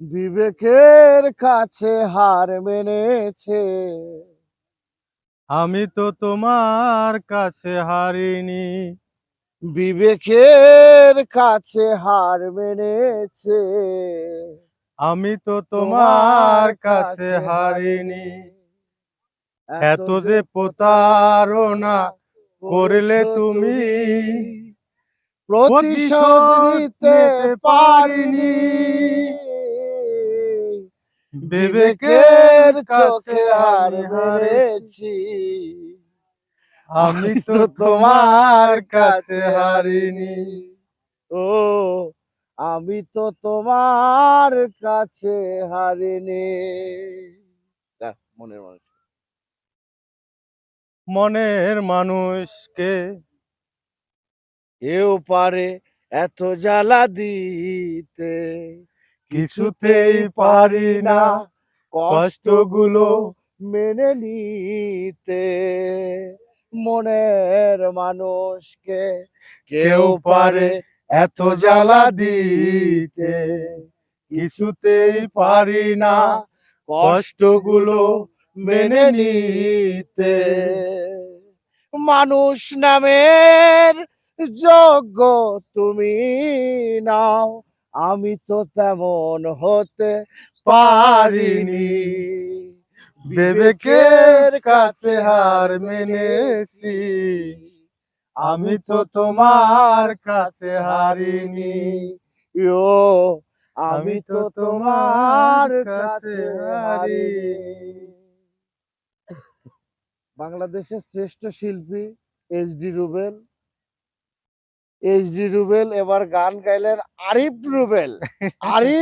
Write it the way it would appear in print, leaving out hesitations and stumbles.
বিবেকের কাছে হার মেনেছে। আমি তো তোমার কাছে হারিনি। বিবেকের কাছে হার মেনেছে। আমি তো তোমার তোমার কাছে কাছে হারিনি। হারিনি। এত যে প্রতারণা করলে করেছো তুমি, তুমি, প্রতিশোধ প্রতিশোধ নিতে নিতে পারিনি। পারিনি। বিবেকের বিবেকের কাছে চোখে হার আমি হারেছি। মেনেছি। আমি তো তোমার কাছে হারিনি। ও, আমি তো তোমার কাছে হারিনি। মনের মানুষ মনের মানুষকে কেউ পারে এত জ্বালা দিতে, কিছুতেই পারি না কষ্টগুলো কষ্টগুলো। মেনে নিতে। মনের মানুষকে কেউ কেউ পারে পারে এত জ্বালা দিতে, কিছুতেই পারি না কষ্টগুলো মেনে নিতে। মানুষ নামের যোগ্য তুমি নাও, আমি তো তেমন হতে পারিনি। বিবেকের কাছে হার মেনেছি। আমি তো তোমার কাছে হারিনি। ও, আমি তো তোমার কাছে হারিনি। বাংলাদেশের শ্রেষ্ঠ শিল্পী এইচডি রুবেল। এইচডি রুবেল এবার গান গাইলেন আরিফ রুবেল। আরিফ